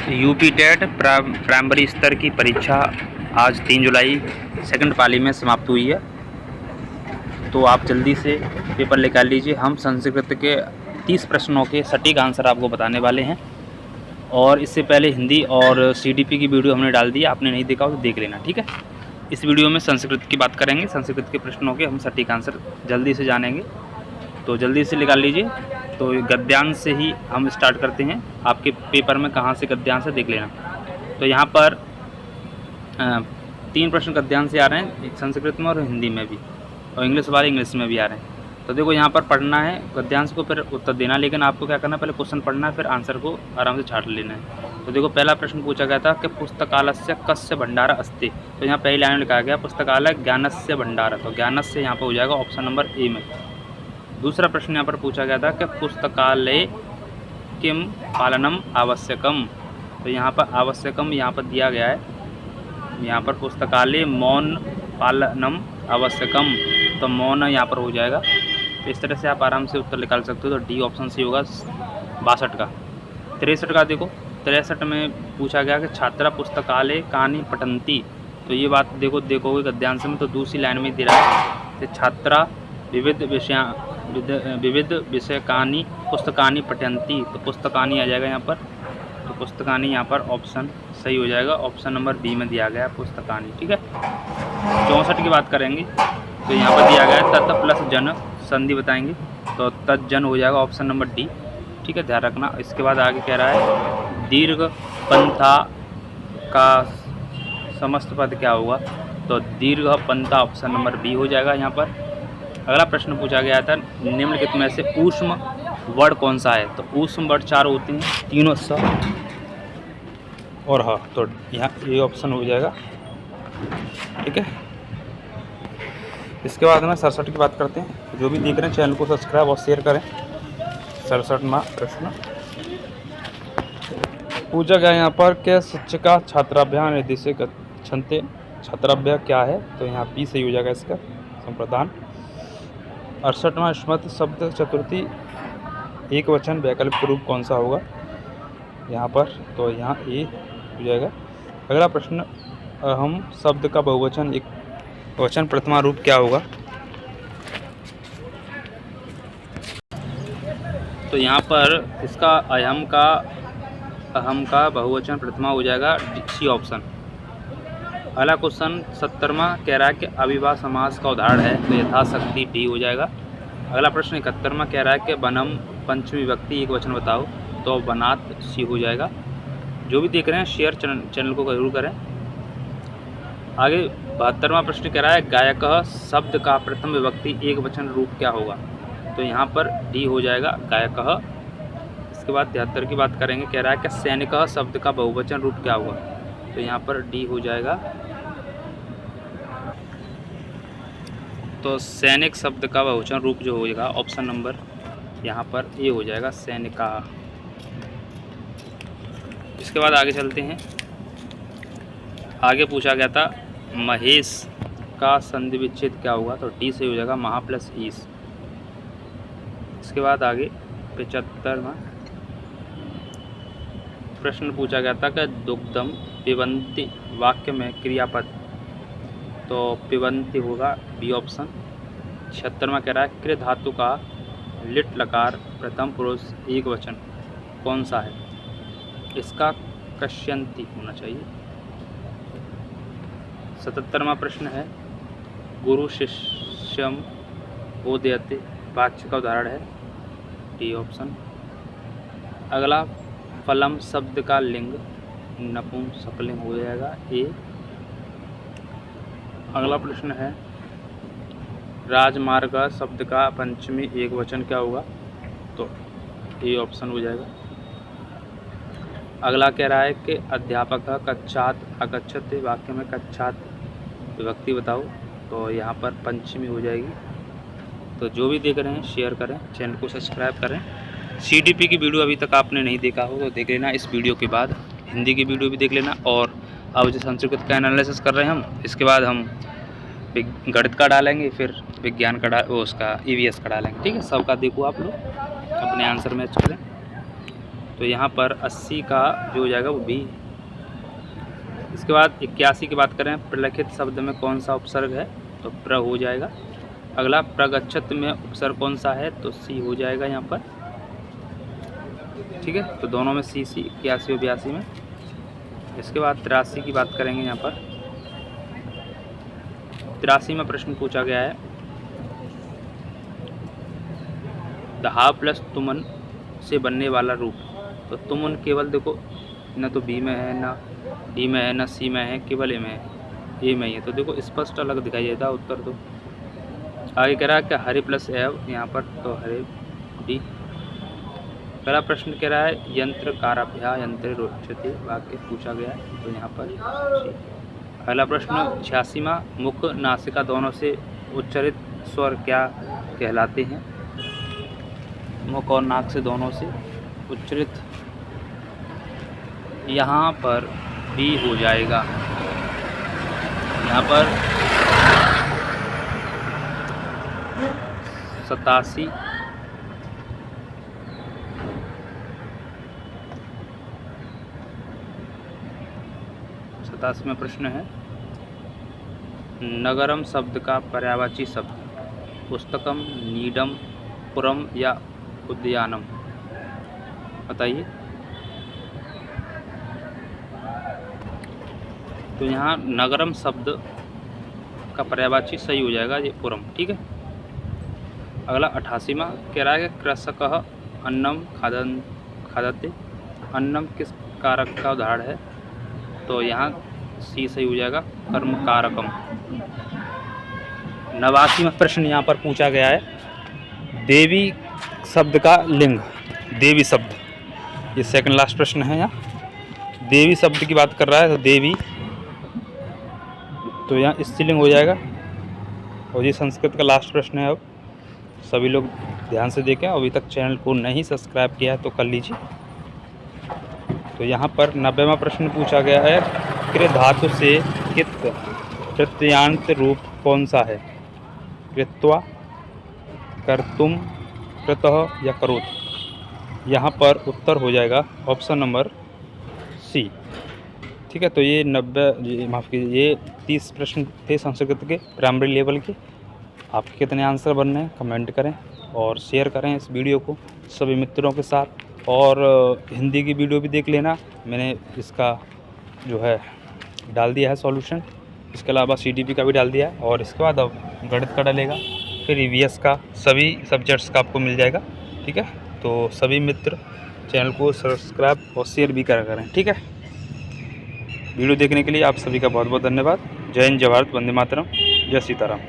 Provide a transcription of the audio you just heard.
UP TET primary स्तर की परीक्षा आज 3 जुलाई सेकंड पाली में समाप्त हुई है। तो आप जल्दी से पेपर निकाल लीजिए। हम संस्कृत के 30 प्रश्नों के सटीक आंसर आपको बताने वाले हैं। और इससे पहले हिंदी और सीडीपी की वीडियो हमने डाल दी है, आपने नहीं देखा हो तो देख लेना, ठीक है। इस वीडियो में संस्कृत की बात करेंगे, संस्कृत के प्रश्नों के हम सटीक आंसर जल्दी से जानेंगे, तो जल्दी से निकाल लीजिए। तो गद्यांश से ही हम स्टार्ट करते हैं। आपके पेपर में कहाँ से गद्यांश है देख लेना। तो यहाँ पर 3 प्रश्न गद्यांश से आ रहे हैं, एक संस्कृत में और हिंदी में भी, और इंग्लिश वाले इंग्लिश में भी आ रहे हैं। तो देखो यहाँ पर पढ़ना है गद्यांश को, फिर उत्तर देना, लेकिन आपको क्या करना है, पहले क्वेश्चन पढ़ना है, फिर आंसर को आराम से छाट लेना है। तो देखो पहला प्रश्न पूछा गया था कि पुस्तकालस्य कस्य भंडार अस्ति। तो यहाँ पहली लाइन में लिखा गया पुस्तकालय ज्ञानस्य भंडार, तो ज्ञानस्य यहाँ पर हो जाएगा ऑप्शन नंबर ए में। दूसरा प्रश्न यहाँ पर पूछा गया था कि पुस्तकालय किम पालनम आवश्यकम। तो यहाँ पर आवश्यकम यहाँ पर दिया गया है, यहाँ पर पुस्तकालय मौन पालनम आवश्यकम, तो मौन यहाँ पर हो जाएगा। तो इस तरह से आप आराम से उत्तर निकाल सकते हो। तो डी ऑप्शन सी होगा 62 का। 63 का देखो, 63 में पूछा गया कि छात्रा पुस्तकालय कहानी पठंती। तो ये बात देखोगे गद्यांश में, तो दूसरी लाइन में दे रहा है कि छात्रा विविध विषय कहानी पुस्तकानी पठंती, तो पुस्तकानी आ जाएगा यहाँ पर। तो पुस्तकानी यहाँ पर ऑप्शन सही हो जाएगा, ऑप्शन नंबर बी में दिया गया है पुस्तकानी, ठीक है। 64 की बात करेंगे, तो यहाँ पर दिया गया है तत् प्लस जन, संधि बताएंगे, तो तज्जन हो जाएगा ऑप्शन नंबर डी, ठीक है, ध्यान रखना। इसके बाद आगे कह रहा है दीर्घ पंथा का समस्त पद क्या होगा, तो दीर्घ पंथा ऑप्शन नंबर बी हो जाएगा यहाँ पर। अगला प्रश्न पूछा गया था निम्नलिखित में से ऊष्म वर्ड कौन सा है। तो ऊष्म वर्ड 4 होते हैं, तीनों स और ह, तो यहाँ ये ऑप्शन हो जाएगा, ठीक है। इसके बाद में 67 की बात करते हैं। जो भी देख रहे हैं चैनल को सब्सक्राइब और शेयर करें। 67वां प्रश्न पूछा गया यहाँ पर कि शिक्षिका छात्राभ्यास निर्देशक छंते छात्राभ्यास क्या है, तो यहाँ बी सही हो जाएगा इसका संप्रदान। 68वां स्मृत शब्द चतुर्थी एक वचन वैकल्पिक रूप कौन सा होगा यहाँ पर, तो यहाँ ए हो जाएगा। अगला प्रश्न अहम शब्द का बहुवचन एक वचन प्रथमा रूप क्या होगा, तो यहाँ पर इसका अहम का बहुवचन प्रथमा हो जाएगा सी ऑप्शन। अगला क्वेश्चन 70वां कह रहा है कि अविवाह समास का उदाहरण है, तो यथाशक्ति डी हो जाएगा। अगला प्रश्न 71वां कह रहा है कि बनम पंचमी विभक्ति एक वचन बताओ, तो बनात सी हो जाएगा। जो भी देख रहे हैं शेयर चैनल को जरूर करें। आगे 72वां प्रश्न कह रहा है गायक शब्द का प्रथम विभक्ति एक वचन रूप क्या होगा, तो यहाँ पर डी हो जाएगा गायक। इसके बाद 73 की बात करेंगे, कह रहा है कि सैनिक शब्द का बहुवचन रूप क्या होगा, तो यहाँ पर डी हो जाएगा। तो सैनिक शब्द का बहुवचन रूप जो होगा ऑप्शन नंबर यहाँ पर ए हो जाएगा सैनिका। इसके बाद आगे चलते हैं। आगे पूछा गया था महेश का संधि विच्छेद क्या होगा, तो डी से हो जाएगा महा प्लस ईस। इसके बाद आगे 75वां प्रश्न पूछा गया था कि दुग्धम पिबंती वाक्य में क्रियापद, तो पिबंती होगा बी ऑप्शन। 76वां कह रहा है कृ धातु का लिट लकार प्रथम पुरुष एक वचन कौन सा है, इसका कश्यंती होना चाहिए। 77वां प्रश्न है गुरु शिष्यम बोधयते वाक्य का उदाहरण है, डी ऑप्शन। अगला फलम शब्द का लिंग नपुंसकलिंग हो जाएगा ए। अगला प्रश्न है राजमार्ग शब्द का पंचमी एक वचन क्या होगा, तो ए ऑप्शन हो जाएगा। अगला कह रहा है कि अध्यापक कक्षात अगच्छते वाक्य में कक्षात विभक्ति बताओ, तो यहाँ पर पंचमी हो जाएगी। तो जो भी देख रहे हैं शेयर करें, चैनल को सब्सक्राइब करें। सीडीपी की वीडियो अभी तक आपने नहीं देखा हो तो देख लेना, इस वीडियो के बाद हिंदी की वीडियो भी देख लेना। और अब जो संस्कृत का एनालिसिस कर रहे हैं हम, इसके बाद हम गणित का डालेंगे, फिर विज्ञान का उसका ईवीएस का डालेंगे, ठीक है। सबका देखो आप लोग अपने आंसर मैच करें। तो यहाँ पर 80 का जो हो जाएगा वो बी। इसके बाद 81 की बात करें, प्रलिखित शब्द में कौन सा उपसर्ग है, तो प्र हो जाएगा। अगला प्रगच्छत में उपसर्ग कौन सा है, तो सी हो जाएगा यहाँ पर। ठीक है, तो दोनों में सी 81 और 82 में। इसके बाद 83 की बात करेंगे। यहाँ पर 83 में प्रश्न पूछा गया है, दहा प्लस तुमन से बनने वाला रूप। तो तुमन केवल देखो ना तो बी में है, ना डी में है, ना सी में है, केवल ए में है, ए में ही है। तो देखो स्पष्ट अलग दिखाई देता उत्तर। तो आगे कह रहा है कि हरे प्लस एव यहाँ पर, तो हरे डी। पहला प्रश्न कह रहा है यंत्र काराभ्या यंत्र रोचते वाक्य पूछा गया है, तो यहाँ पर सी। अगला प्रश्न 86वां, मुख नासिका दोनों से उच्चारित स्वर क्या कहलाते हैं। मुख और नाक से दोनों से उच्चारित, यहाँ पर बी हो जाएगा। यहाँ पर 87 में प्रश्न है, नगरम शब्द का पर्यायवाची शब्द, पुस्तकम, नीडम, पुरम या उद्यानम, बताइए। तो यहाँ नगरम शब्द का पर्यायवाची सही हो जाएगा ये पुरम। ठीक है। अगला 88वां कह रहा है कि कृषकः अन्नम खादते, अन्नम किस कारक का उदाहरण है, तो यहाँ सी सही हो जाएगा, कर्म कारकम। 89वां प्रश्न यहाँ पर पूछा गया है, देवी शब्द का लिंग, देवी शब्द, ये सेकंड लास्ट प्रश्न है। यहाँ देवी शब्द की बात कर रहा है, तो देवी, तो यहाँ स्त्रीलिंग हो जाएगा। और ये संस्कृत का लास्ट प्रश्न है। अब सभी लोग ध्यान से देखें, अभी तक चैनल को नहीं सब्सक्राइब किया है तो कर लीजिए। तो यहाँ पर 90वां प्रश्न पूछा गया है, कृ धातु से कित प्रत्ययान्त रूप कौन सा है, कृत्वा, कर्तुम, कृतः या करोत। यहाँ पर उत्तर हो जाएगा ऑप्शन नंबर सी। ठीक है, तो ये 30 प्रश्न थे संस्कृत के प्राइमरी लेवल के। आपके कितने आंसर बनने हैं कमेंट करें और शेयर करें इस वीडियो को सभी मित्रों के साथ। और हिंदी की वीडियो भी देख लेना, मैंने इसका जो है डाल दिया है सॉल्यूशन। इसके अलावा CDP का भी डाल दिया है, और इसके बाद अब गणित का डालेगा, फिर EVS का, सभी सब्जेक्ट्स का आपको मिल जाएगा। ठीक है, तो सभी मित्र चैनल को सब्सक्राइब और शेयर भी करा करें। ठीक है, वीडियो देखने के लिए आप सभी का बहुत बहुत धन्यवाद। जय हिंद, जय भारत, वंदे मातरम, जय सीताराम।